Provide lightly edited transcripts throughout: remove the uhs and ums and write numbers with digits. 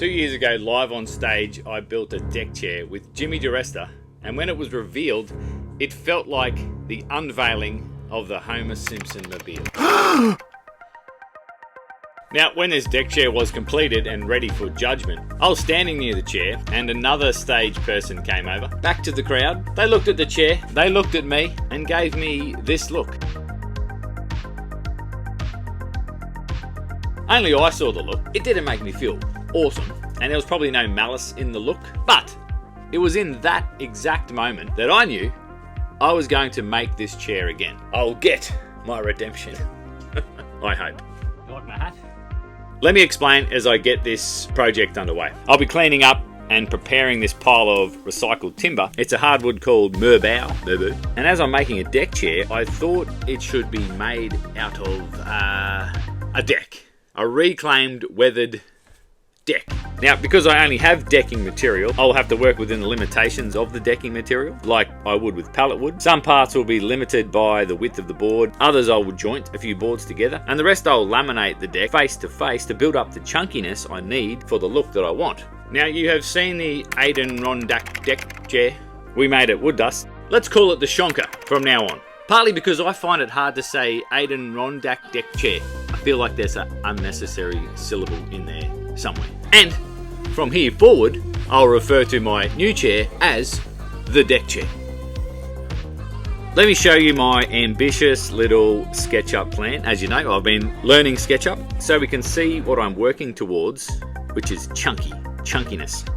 2 years ago, live on stage, I built a deck chair with Jimmy DiResta, and when it was revealed, it felt like the unveiling of the Homer Simpson mobile. Now, when this deck chair was completed and ready for judgment, I was standing near the chair and another stage person came over. Back to the crowd, they looked at the chair, they looked at me and gave me this look. Only I saw the look. It didn't make me feel awesome, and there was probably no malice in the look, but it was in that exact moment that I knew I was going to make this chair again. I'll get my redemption. I hope. You like my hat? Let me explain as I get this project underway. I'll be cleaning up and preparing this pile of recycled timber. It's a hardwood called Bowel, and as I'm making a deck chair, I thought it should be made out of a deck. A reclaimed weathered deck. Now, because I only have decking material, I'll have to work within the limitations of the decking material, like I would with pallet wood. Some parts will be limited by the width of the board, others I will joint a few boards together, and the rest I'll laminate the deck face to face to build up the chunkiness I need for the look that I want. Now, you have seen the Adirondack deck chair we made at Wood Dust. Let's call it the shanka from now on. Partly because I find it hard to say Adirondack deck chair. I feel like there's an unnecessary syllable in there somewhere. And from here forward, I'll refer to my new chair as the deck chair. Let me show you my ambitious little SketchUp plan. As you know, I've been learning SketchUp, so we can see what I'm working towards, which is chunkiness.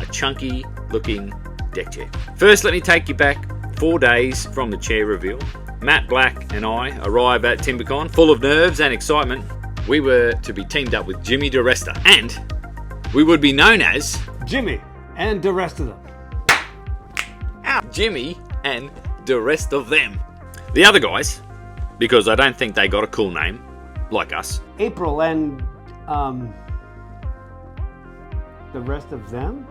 A chunky looking deck chair. First, let me take you back 4 days from the chair reveal. Matt Black and I arrive at TimberCon full of nerves and excitement. We were to be teamed up with Jimmy DiResta, and we would be known as Jimmy and the rest of them. Jimmy and the rest of them. The other guys, because I don't think they got a cool name like us. April and the rest of them?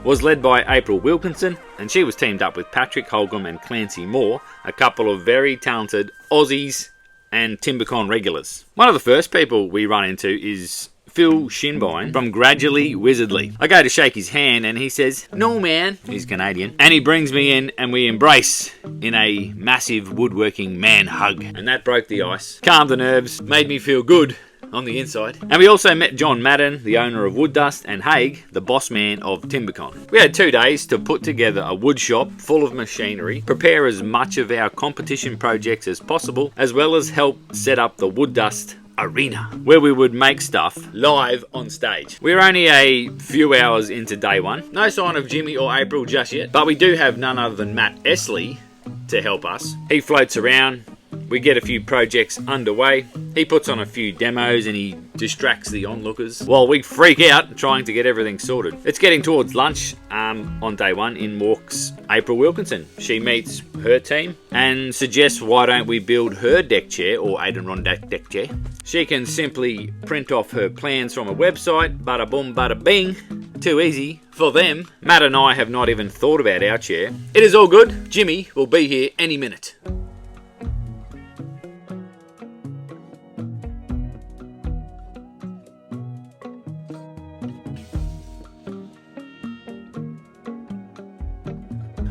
Was led by April Wilkinson, and she was teamed up with Patrick Holcomb and Clancy Moore, a couple of very talented Aussies and TimberCon regulars. One of the first people we run into is Phil Schinbein from Gradually Wizardly. I go to shake his hand and he says, "No man," he's Canadian, and he brings me in and we embrace in a massive woodworking man hug. And that broke the ice, calmed the nerves, made me feel good on the inside. And we also met John Madden, the owner of Wood Dust, and Haig, the boss man of TimberCon. We had 2 days to put together a wood shop full of machinery, prepare as much of our competition projects as possible, as well as help set up the Wood Dust arena, where we would make stuff live on stage. We're only a few hours into day one. No sign of Jimmy or April just yet, but we do have none other than Matt Esley to help us. He floats around. We get a few projects underway. He puts on a few demos and he distracts the onlookers while we freak out trying to get everything sorted. It's getting towards lunch on day one. In walks April Wilkinson. She meets her team and suggests why don't we build her deck chair, or Adirondack deck chair. She can simply print off her plans from a website. Bada boom, bada bing. Too easy for them. Matt and I have not even thought about our chair. It is all good. Jimmy will be here any minute.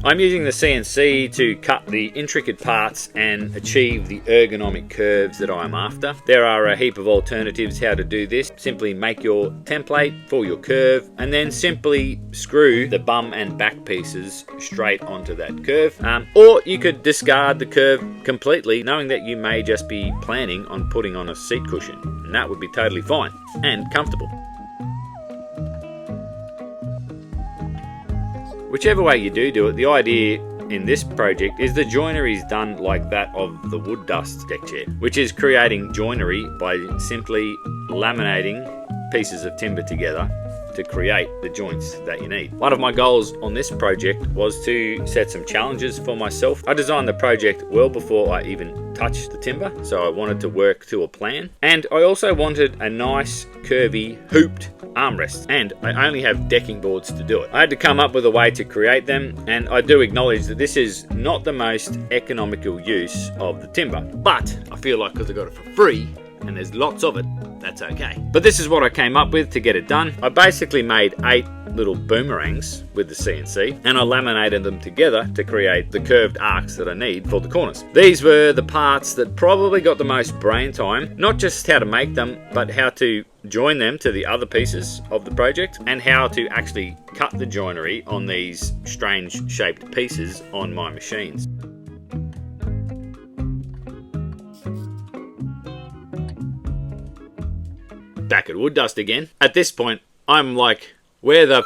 I'm using the CNC to cut the intricate parts and achieve the ergonomic curves that I'm after. There are a heap of alternatives how to do this. Simply make your template for your curve and then simply screw the bum and back pieces straight onto that curve. Or you could discard the curve completely, knowing that you may just be planning on putting on a seat cushion, and that would be totally fine and comfortable. Whichever way you do it, the idea in this project is the joinery is done like that of the Wood Dust deck chair, which is creating joinery by simply laminating pieces of timber together to create the joints that you need. One of my goals on this project was to set some challenges for myself. I designed the project well before I even touched the timber, so I wanted to work to a plan. And I also wanted a nice, curvy, hooped armrest, and I only have decking boards to do it. I had to come up with a way to create them, and I do acknowledge that this is not the most economical use of the timber, but I feel like because I got it for free, and there's lots of it, that's okay. But this is what I came up with to get it done. I basically made 8 little boomerangs with the CNC, and I laminated them together to create the curved arcs that I need for the corners. These were the parts that probably got the most brain time, not just how to make them, but how to join them to the other pieces of the project, and how to actually cut the joinery on these strange shaped pieces on my machines. Back at wood dust again. At this point, I'm like, where the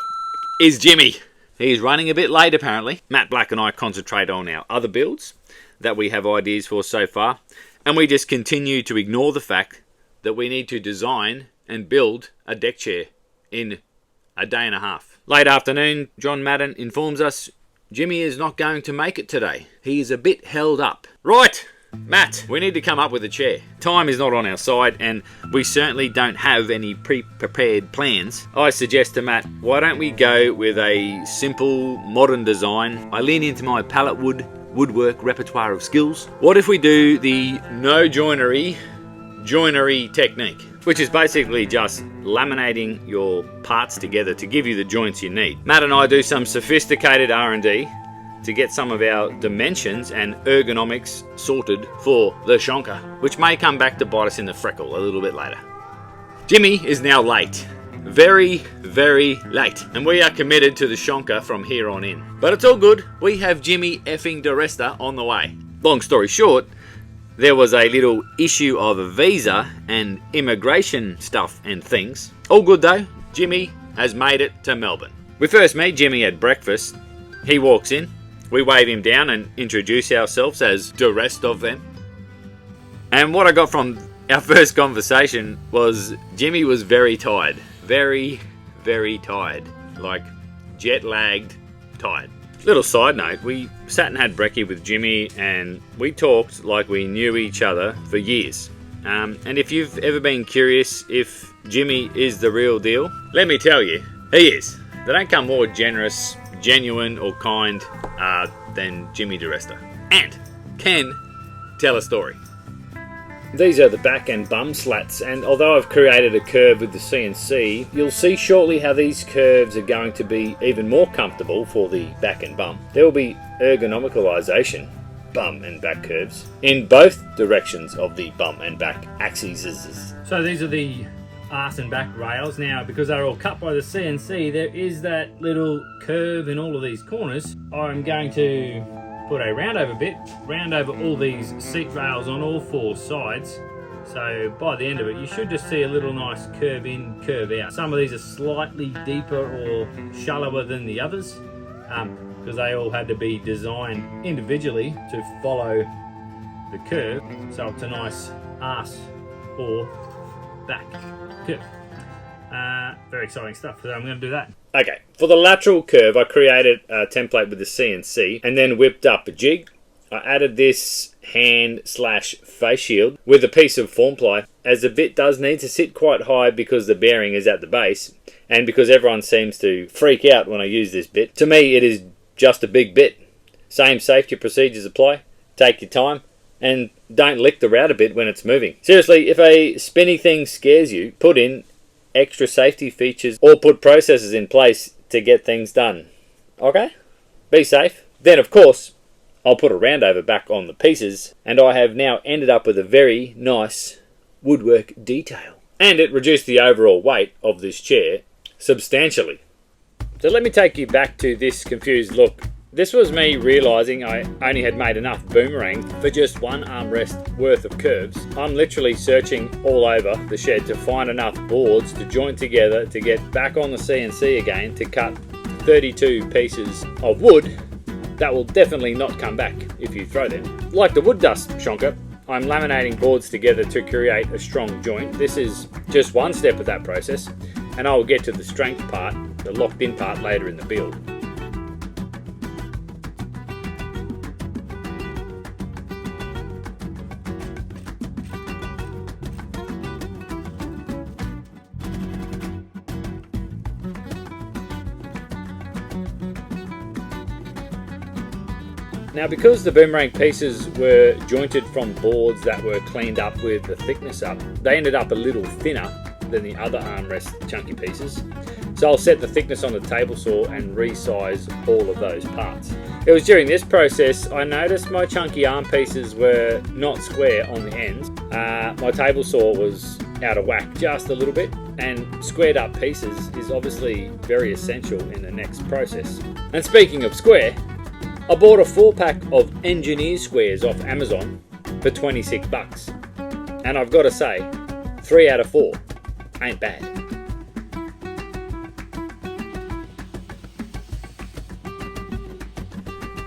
is Jimmy? He's running a bit late apparently. Matt Black and I concentrate on our other builds that we have ideas for so far, and we just continue to ignore the fact that we need to design and build a deck chair in a day and a half. Late afternoon, John Madden informs us Jimmy is not going to make it today. He is a bit held up. Right! Matt, we need to come up with a chair. Time is not on our side, and we certainly don't have any pre-prepared plans. I suggest to Matt, why don't we go with a simple, modern design? I lean into my pallet woodwork repertoire of skills. What if we do the no joinery technique, which is basically just laminating your parts together to give you the joints you need. Matt and I do some sophisticated R&D to get some of our dimensions and ergonomics sorted for the shanka, which may come back to bite us in the freckle a little bit later. Jimmy is now late. Very, very late. And we are committed to the shanka from here on in. But it's all good. We have Jimmy effing DeResta on the way. Long story short, there was a little issue of a visa and immigration stuff and things. All good though. Jimmy has made it to Melbourne. We first meet Jimmy at breakfast. He walks in. We wave him down and introduce ourselves as the rest of them. And what I got from our first conversation was Jimmy was very tired. Very, very tired. Like jet-lagged tired. Little side note, we sat and had brekkie with Jimmy and we talked like we knew each other for years. And if you've ever been curious if Jimmy is the real deal, let me tell you, he is. They don't come more generous, genuine or kind than Jimmy DeResta, and can tell a story. These are the back and bum slats, and although I've created a curve with the CNC, you'll see shortly how these curves are going to be even more comfortable for the back and bum. There will be ergonomicalization, bum and back curves, in both directions of the bum and back axes. So these are the arse and back rails. Now, because they're all cut by the CNC, there is that little curve in all of these corners. I'm going to put a round over all these seat rails on all 4 sides. So by the end of it, you should just see a little nice curve in, curve out. Some of these are slightly deeper or shallower than the others, because they all had to be designed individually to follow the curve. So it's a nice arse or back curve. Very exciting stuff, so I'm going to do that. Okay, for the lateral curve, I created a template with the CNC and then whipped up a jig. I added this hand/face shield with a piece of form ply, as the bit does need to sit quite high because the bearing is at the base, and because everyone seems to freak out when I use this bit. To me, it is just a big bit. Same safety procedures apply. Take your time and don't lick the router bit when it's moving. Seriously, if a spinny thing scares you, put in extra safety features or put processes in place to get things done. Okay? Be safe. Then, of course, I'll put a round over back on the pieces, and I have now ended up with a very nice woodwork detail. And it reduced the overall weight of this chair substantially. So let me take you back to this confused look. This was me realising I only had made enough boomerang for just one armrest worth of curves. I'm literally searching all over the shed to find enough boards to join together to get back on the CNC again to cut 32 pieces of wood that will definitely not come back if you throw them. Like the wood dust shanka, I'm laminating boards together to create a strong joint. This is just one step of that process, and I will get to the strength part, the locked in part, later in the build. Now, because the boomerang pieces were jointed from boards that were cleaned up with the thickness up, they ended up a little thinner than the other armrest chunky pieces. So I'll set the thickness on the table saw and resize all of those parts. It was during this process I noticed my chunky arm pieces were not square on the ends. My table saw was out of whack just a little bit, and squared up pieces is obviously very essential in the next process. And speaking of square, I bought a 4-pack of engineer squares off Amazon for 26 bucks. And I've got to say, 3 out of 4 ain't bad.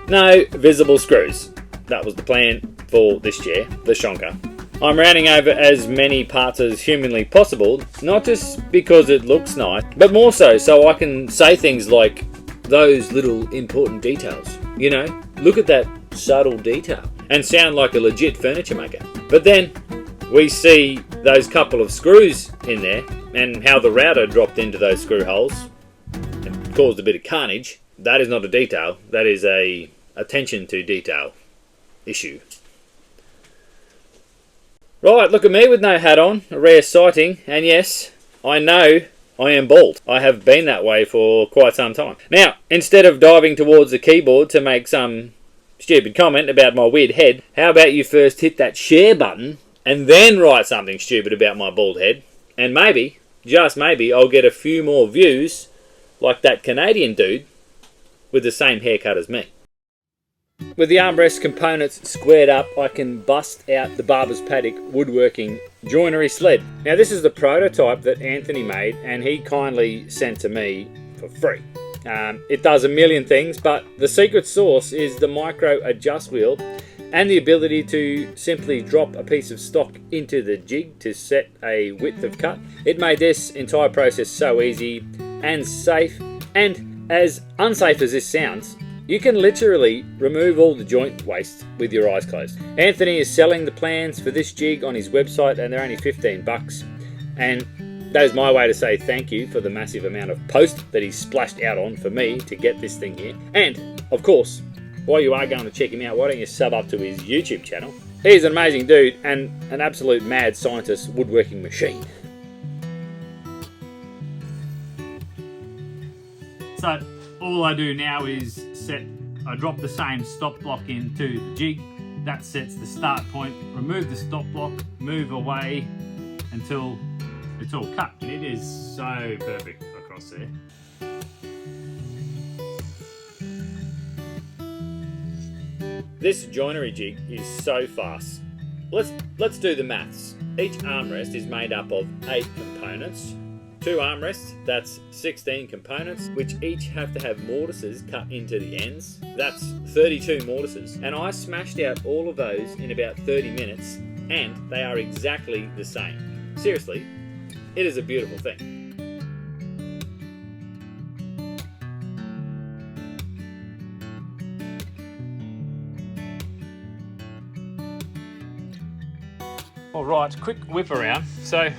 No visible screws. That was the plan for this chair, the shanka. I'm rounding over as many parts as humanly possible, not just because it looks nice, but more so I can say things like those little important details. You know, look at that subtle detail, and sound like a legit furniture maker. But then we see those couple of screws in there and how the router dropped into those screw holes and caused a bit of carnage. That is not a detail, that is a attention to detail issue. Right, look at me with no hat on, a rare sighting, and yes, I know I am bald. I have been that way for quite some time. Now, instead of diving towards the keyboard to make some stupid comment about my weird head, how about you first hit that share button and then write something stupid about my bald head, and maybe, just maybe, I'll get a few more views like that Canadian dude with the same haircut as me. With the armrest components squared up, I can bust out the Barber's Paddock woodworking joinery sled. Now, this is the prototype that Anthony made and he kindly sent to me for free. It does a million things, but the secret sauce is the micro adjust wheel and the ability to simply drop a piece of stock into the jig to set a width of cut. It made this entire process so easy and safe, and as unsafe as this sounds, you can literally remove all the joint waste with your eyes closed. Anthony is selling the plans for this jig on his website and they're only 15 bucks. And that is my way to say thank you for the massive amount of post that he's splashed out on for me to get this thing here. And, of course, while you are going to check him out, why don't you sub up to his YouTube channel? He's an amazing dude and an absolute mad scientist woodworking machine. So, all I do now is I drop the same stop block into the jig. That sets the start point. Remove the stop block, move away until it's all cut. And it is so perfect across there. This joinery jig is so fast. Let's do the maths. Each armrest is made up of 8 components. 2 armrests, that's 16 components, which each have to have mortises cut into the ends. That's 32 mortises. And I smashed out all of those in about 30 minutes, and they are exactly the same. Seriously, it is a beautiful thing. All right, quick whip around. So,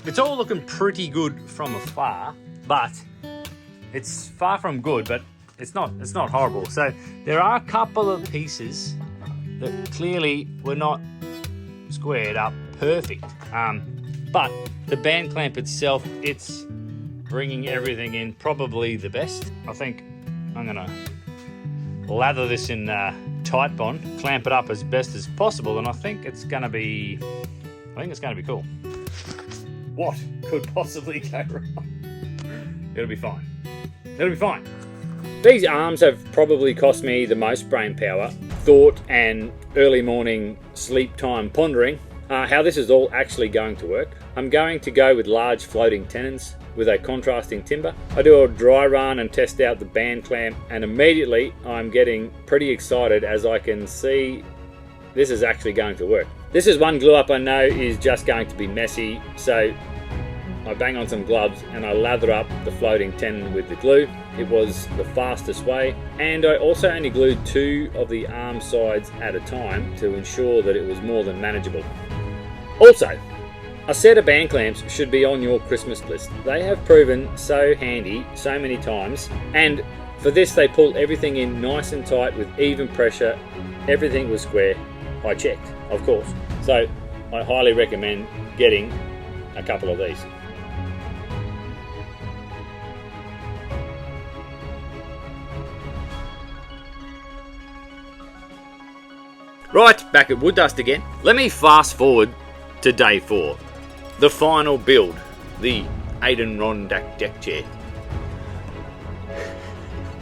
it's all looking pretty good from afar, but it's far from good, but it's not horrible. So there are a couple of pieces that clearly were not squared up perfect. But the band clamp itself, it's bringing everything in probably the best. I think I'm gonna lather this in Titebond, clamp it up as best as possible, and I think it's gonna be cool. What could possibly go wrong? It'll be fine. It'll be fine. These arms have probably cost me the most brain power, thought, and early morning sleep time pondering how this is all actually going to work. I'm going to go with large floating tenons with a contrasting timber. I do a dry run and test out the band clamp, and immediately I'm getting pretty excited as I can see this is actually going to work. This is one glue up I know is just going to be messy, so I bang on some gloves and I lather up the floating tenon with the glue. It was the fastest way, and I also only glued 2 of the arm sides at a time to ensure that it was more than manageable. Also, a set of band clamps should be on your Christmas list. They have proven so handy so many times, and For this, they pulled everything in nice and tight with even pressure. Everything was square. I checked, of course. So I highly recommend getting a couple of these. Right, back at Wood Dust again. Let me fast forward to day 4. The final build, the Adirondack deck chair.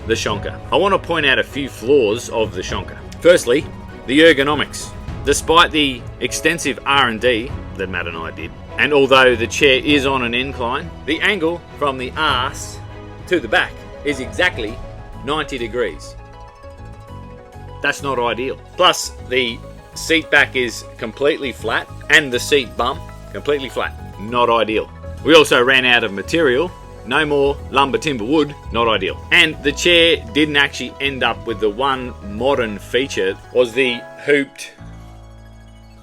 The shanka. I want to point out a few flaws of the shanka. Firstly, the ergonomics. Despite the extensive R&D that Matt and I did, and although the chair is on an incline, the angle from the arse to the back is exactly 90 degrees. That's not ideal. Plus, the seat back is completely flat and the seat bum completely flat. Not ideal. We also ran out of material. No more lumber timber wood, not ideal. And the chair didn't actually end up with the one modern feature was the hooped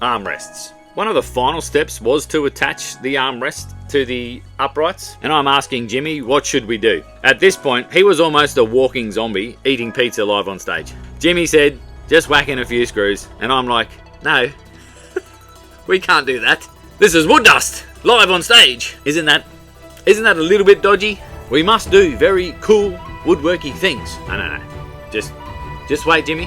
armrests. One of the final steps was to attach the armrest to the uprights, and I'm asking Jimmy, what should we do? At this point, he was almost a walking zombie eating pizza live on stage. Jimmy said, just whack in a few screws, and I'm like, no, we can't do that. This is Wood Dust, live on stage. Isn't that a little bit dodgy? We must do very cool woodworky things. No. Just wait, Jimmy.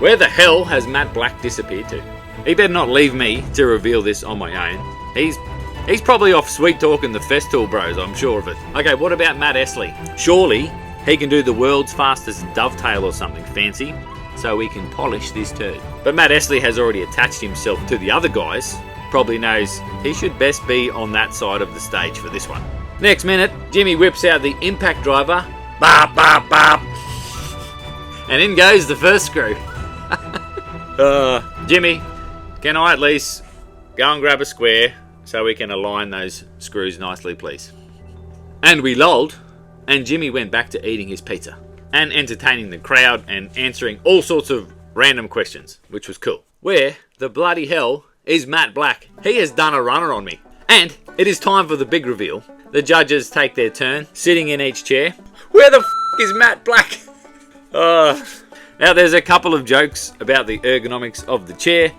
Where the hell has Matt Black disappeared to? He better not leave me to reveal this on my own. He's probably off sweet talking the Festool bros, I'm sure of it. Okay, what about Matt Esley? Surely he can do the world's fastest dovetail or something fancy, so we can polish this turd. But Matt Esley has already attached himself to the other guys. Probably knows he should best be on that side of the stage for this one. Next minute, Jimmy whips out the impact driver. Bop, bop, bop. And in goes the first screw. Jimmy, can I at least go and grab a square so we can align those screws nicely, please? And we lolled, and Jimmy went back to eating his pizza and entertaining the crowd and answering all sorts of random questions, which was cool. Where the bloody hell is Matt Black? He has done a runner on me. And it is time for the big reveal. The judges take their turn, sitting in each chair. Where the is Matt Black? Now there's a couple of jokes about the ergonomics of the chair,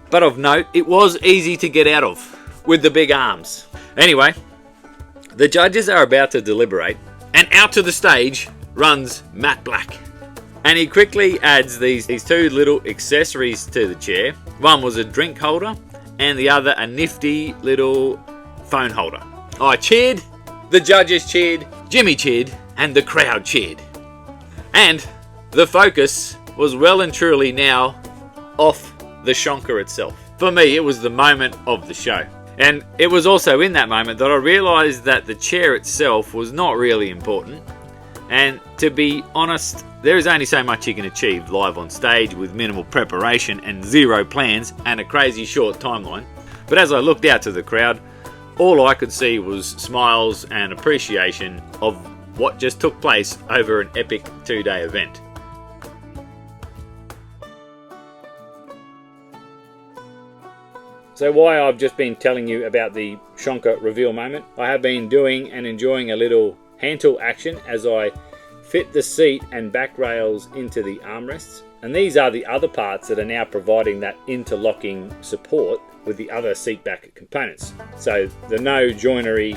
but of note, it was easy to get out of with the big arms. Anyway, the judges are about to deliberate, and out to the stage runs Matt Black. And he quickly adds these two little accessories to the chair. One was a drink holder, and the other a nifty little phone holder. I cheered, the judges cheered, Jimmy cheered, and the crowd cheered. And the focus was well and truly now off the shanka itself. For me, it was the moment of the show. And it was also in that moment that I realised that the chair itself was not really important. And to be honest, there is only so much you can achieve live on stage with minimal preparation and zero plans and a crazy short timeline. But as I looked out to the crowd, all I could see was smiles and appreciation of what just took place over an epic 2-day event. So while I've just been telling you about the shanka reveal moment, I have been doing and enjoying a little hand tool action as I fit the seat and back rails into the armrests. And these are the other parts that are now providing that interlocking support with the other seat back components. So the no joinery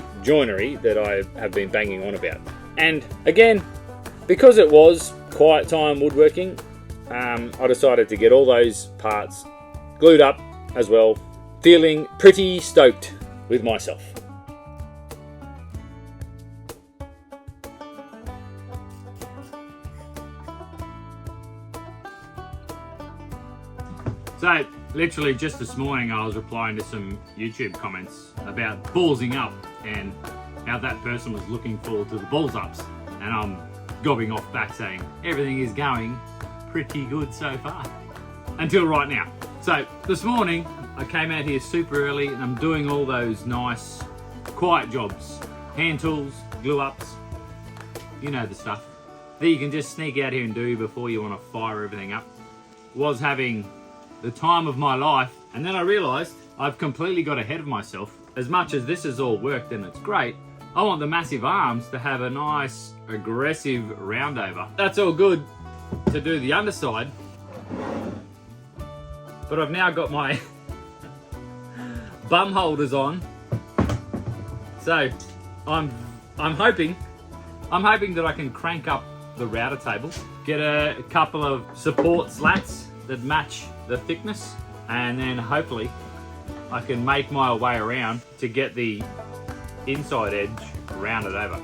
that I have been banging on about. And again, because it was quiet time woodworking, I decided to get all those parts glued up as well, feeling pretty stoked with myself. So, literally just this morning I was replying to some YouTube comments about ballsing up and how that person was looking forward to the balls ups. And I'm gobbing off back saying, everything is going pretty good so far. Until right now. So, this morning I came out here super early and I'm doing all those nice, quiet jobs. Hand tools, glue ups, you know the stuff. That you can just sneak out here and do before you want to fire everything up. Was having the time of my life, and then I realised I've completely got ahead of myself. As much as this has all worked and it's great, I want the massive arms to have a nice aggressive roundover. That's all good to do the underside, but I've now got my bum holders on, so I'm hoping that I can crank up the router table, get a couple of support slats that match the thickness, and then hopefully I can make my way around to get the inside edge rounded over.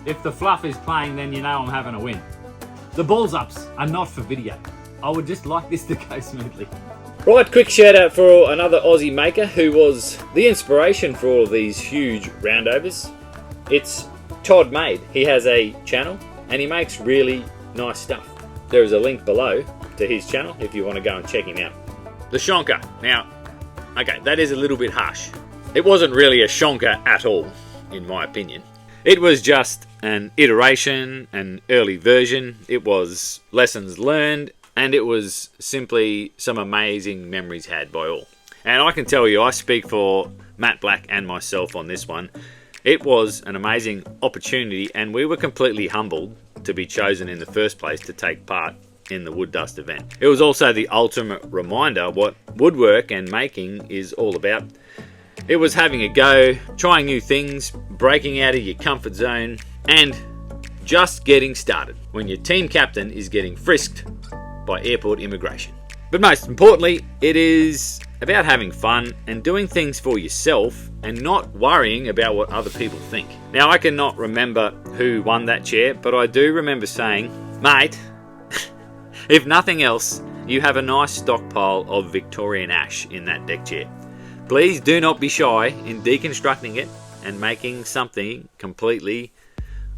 If the fluff is playing, then you know I'm having a win. The balls ups are not for video. I would just like this to go smoothly. Right, quick shout out for another Aussie maker who was the inspiration for all of these huge roundovers. It's ToddMade. He has a channel and he makes really nice stuff. There is a link below to his channel if you want to go and check him out. The shanka. Now, okay, that is a little bit harsh. It wasn't really a shanka at all, in my opinion. It was just an iteration, an early version. It was lessons learned, and it was simply some amazing memories had by all. And I can tell you, I speak for Matt Black and myself on this one. It was an amazing opportunity, and we were completely humbled to be chosen in the first place to take part in the wood dust event. It was also the ultimate reminder what woodwork and making is all about. It was having a go, trying new things, breaking out of your comfort zone, and just getting started when your team captain is getting frisked by airport immigration. But most importantly, it is about having fun and doing things for yourself and not worrying about what other people think. Now, I cannot remember who won that chair, but I do remember saying, mate, if nothing else, you have a nice stockpile of Victorian ash in that deck chair. Please do not be shy in deconstructing it and making something completely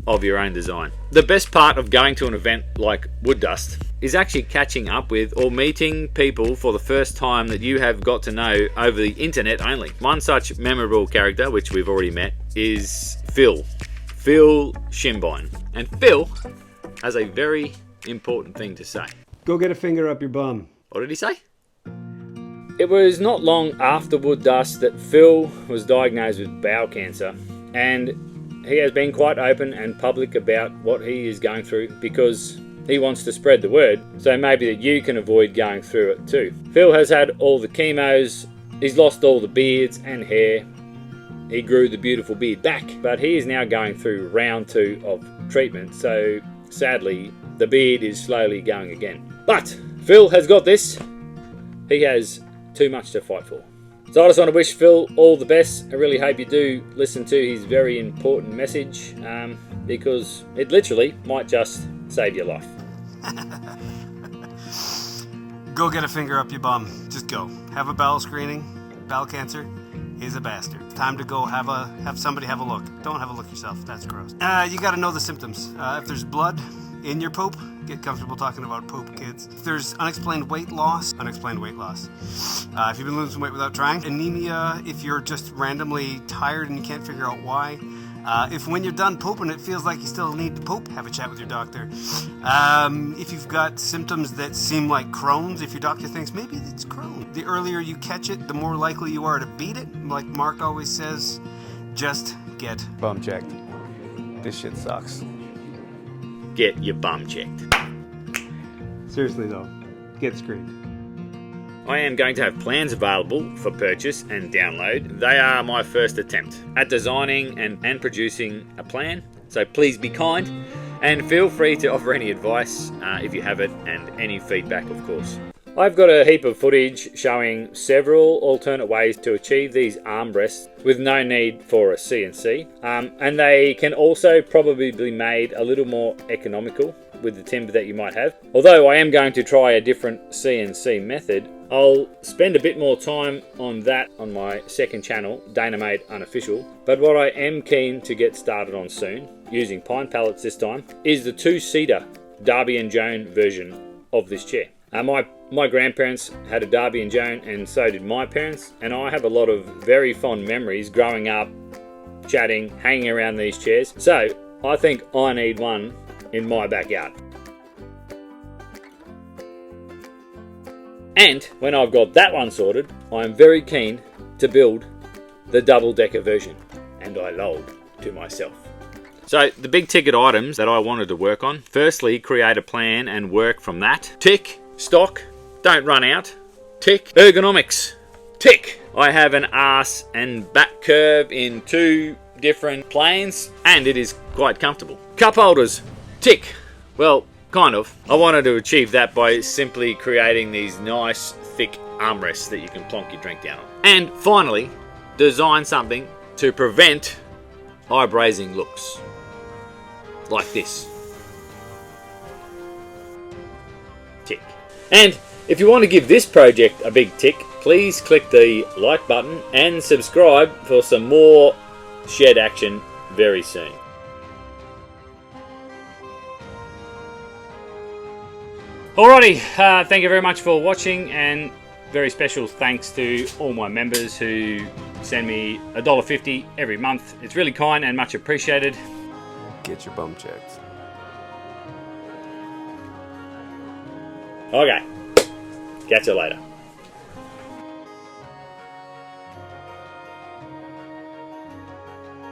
of your own design. The best part of going to an event like Wood Dust is actually catching up with or meeting people for the first time that you have got to know over the internet only. One such memorable character, which we've already met, is Phil Schinbein. And Phil has a very important thing to say. Go get a finger up your bum. What did he say? It was not long after Wood Dust that Phil was diagnosed with bowel cancer, and he has been quite open and public about what he is going through because he wants to spread the word, so maybe that you can avoid going through it too. Phil has had all the chemos, he's lost all the beards and hair, he grew the beautiful beard back, but he is now going through round 2 of treatment, so sadly the beard is slowly going again. But Phil has got this. He has too much to fight for. So I just want to wish Phil all the best. I really hope you do listen to his very important message because it literally might just save your life. Go get a finger up your bum. Just go. Have a bowel screening. Bowel cancer is a bastard. Time to go have somebody have a look. Don't have a look yourself. That's gross. You got to know the symptoms. If there's blood in your poop, get comfortable talking about poop, kids. If there's unexplained weight loss. If you've been losing weight without trying. Anemia, if you're just randomly tired and you can't figure out why. If when you're done pooping it feels like you still need to poop, have a chat with your doctor. If you've got symptoms that seem like Crohn's, if your doctor thinks maybe it's Crohn's, the earlier you catch it, the more likely you are to beat it. Like Mark always says, just get bum checked. This shit sucks. Get your bum checked. Seriously though, get screened. I am going to have plans available for purchase and download. They are my first attempt at designing and producing a plan, so please be kind and feel free to offer any advice if you have it, and any feedback of course. I've got a heap of footage showing several alternate ways to achieve these armrests with no need for a CNC, and they can also probably be made a little more economical with the timber that you might have. Although I am going to try a different CNC method, I'll spend a bit more time on that on my second channel, Dainer Unofficial. But what I am keen to get started on soon, using pine pallets this time, is the 2-seater Darby and Joan version of this chair. My grandparents had a Darby and Joan, and so did my parents, and I have a lot of very fond memories growing up, chatting, hanging around these chairs. So I think I need one in my backyard. And when I've got that one sorted, I am very keen to build the double-decker version. And I lolled. to myself. So the big ticket items that I wanted to work on, firstly, create a plan and work from that. Tick. Stock, don't run out. Tick. Ergonomics, tick. I have an arse and back curve in 2 different planes, and it is quite comfortable. Cup holders, tick. Well, kind of. I wanted to achieve that by simply creating these nice thick armrests that you can plonk your drink down on. And finally, design something to prevent eye-brazing looks. Like this. Tick. And if you want to give this project a big tick, please click the like button and subscribe for some more shed action very soon. Alrighty, thank you very much for watching, and very special thanks to all my members who send me $1.50 every month. It's really kind and much appreciated. Get your bum checked. Okay, catch you later.